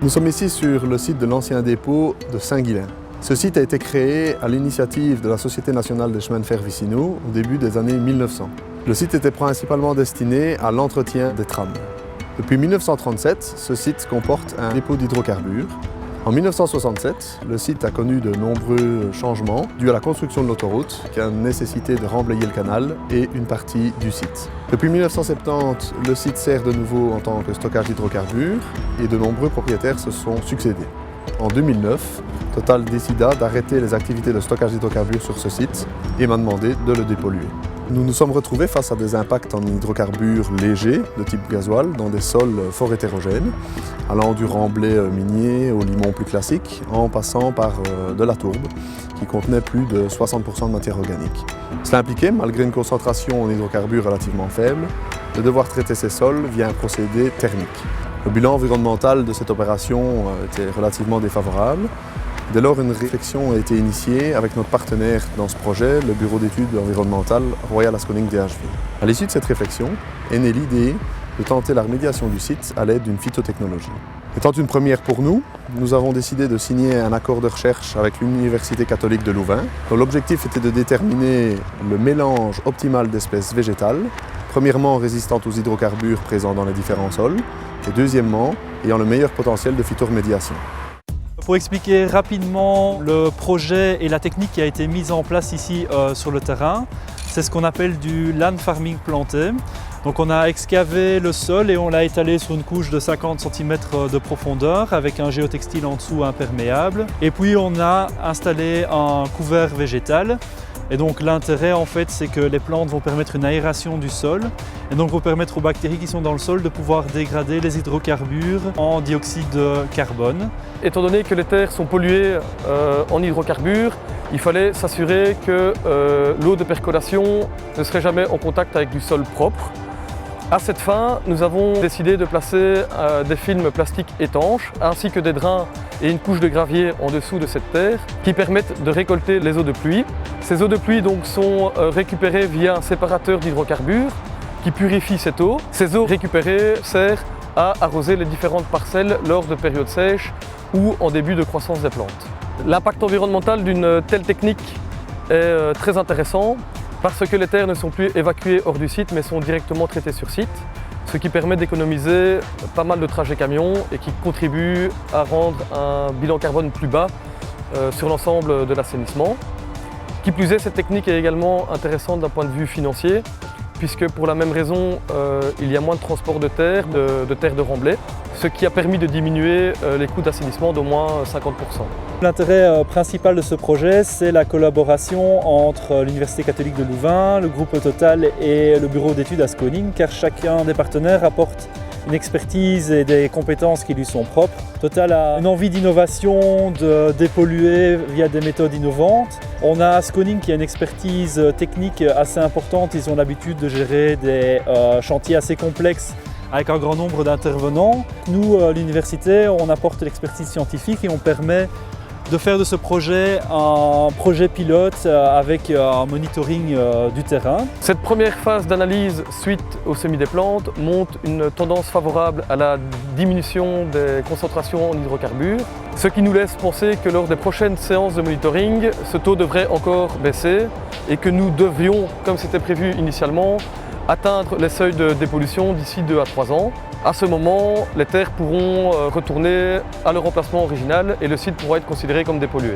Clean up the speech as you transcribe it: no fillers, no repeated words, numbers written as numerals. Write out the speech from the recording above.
Nous sommes ici sur le site de l'ancien dépôt de Saint-Guilain. Ce site a été créé à l'initiative de la Société nationale des chemins de fer Vicino au début des années 1900. Le site était principalement destiné à l'entretien des trams. Depuis 1937, ce site comporte un dépôt d'hydrocarbures. En 1967, le site a connu de nombreux changements dus à la construction de l'autoroute qui a nécessité de remblayer le canal et une partie du site. Depuis 1970, le site sert de nouveau en tant que stockage d'hydrocarbures et de nombreux propriétaires se sont succédés. En 2009, Total décida d'arrêter les activités de stockage d'hydrocarbures sur ce site et m'a demandé de le dépolluer. Nous nous sommes retrouvés face à des impacts en hydrocarbures légers de type gasoil dans des sols fort hétérogènes, allant du remblai minier au limon plus classique, en passant par de la tourbe qui contenait plus de 60% de matière organique. Cela impliquait, malgré une concentration en hydrocarbures relativement faible, de devoir traiter ces sols via un procédé thermique. Le bilan environnemental de cette opération était relativement défavorable. Dès lors, une réflexion a été initiée avec notre partenaire dans ce projet, le Bureau d'études environnementales Royal Asconing DHV. À l'issue de cette réflexion est née l'idée de tenter la remédiation du site à l'aide d'une phytotechnologie. Étant une première pour nous, nous avons décidé de signer un accord de recherche avec l'Université catholique de Louvain, dont l'objectif était de déterminer le mélange optimal d'espèces végétales, premièrement résistantes aux hydrocarbures présents dans les différents sols, et deuxièmement ayant le meilleur potentiel de phytoremédiation. Pour expliquer rapidement le projet et la technique qui a été mise en place ici sur le terrain, c'est ce qu'on appelle du land farming planté. Donc on a excavé le sol et on l'a étalé sur une couche de 50 cm de profondeur avec un géotextile en dessous imperméable. Et puis on a installé un couvert végétal. Et donc l'intérêt en fait c'est que les plantes vont permettre une aération du sol et donc vont permettre aux bactéries qui sont dans le sol de pouvoir dégrader les hydrocarbures en dioxyde de carbone. Étant donné que les terres sont polluées en hydrocarbures, il fallait s'assurer que l'eau de percolation ne serait jamais en contact avec du sol propre. À cette fin, nous avons décidé de placer des films plastiques étanches ainsi que des drains et une couche de gravier en dessous de cette terre qui permettent de récolter les eaux de pluie. Ces eaux de pluie donc sont récupérées via un séparateur d'hydrocarbures qui purifie cette eau. Ces eaux récupérées servent à arroser les différentes parcelles lors de périodes sèches ou en début de croissance des plantes. L'impact environnemental d'une telle technique est très intéressant parce que les terres ne sont plus évacuées hors du site mais sont directement traitées sur site, ce qui permet d'économiser pas mal de trajets camions et qui contribue à rendre un bilan carbone plus bas sur l'ensemble de l'assainissement. Qui plus est, cette technique est également intéressante d'un point de vue financier puisque pour la même raison, il y a moins de transport de terre de remblai, ce qui a permis de diminuer les coûts d'assainissement d'au moins 50%. L'intérêt principal de ce projet, c'est la collaboration entre l'Université catholique de Louvain, le groupe Total et le bureau d'études Asconing, car chacun des partenaires apporte une expertise et des compétences qui lui sont propres. Total a une envie d'innovation, de dépolluer via des méthodes innovantes. On a Asconing qui a une expertise technique assez importante. Ils ont l'habitude de gérer des chantiers assez complexes avec un grand nombre d'intervenants. Nous, à l'université, on apporte l'expertise scientifique et on permet de faire de ce projet un projet pilote avec un monitoring du terrain. Cette première phase d'analyse suite au semis des plantes montre une tendance favorable à la diminution des concentrations en hydrocarbures, ce qui nous laisse penser que lors des prochaines séances de monitoring, ce taux devrait encore baisser et que nous devrions, comme c'était prévu initialement, atteindre les seuils de dépollution d'ici 2 à 3 ans. À ce moment, les terres pourront retourner à leur emplacement original et le site pourra être considéré comme dépollué.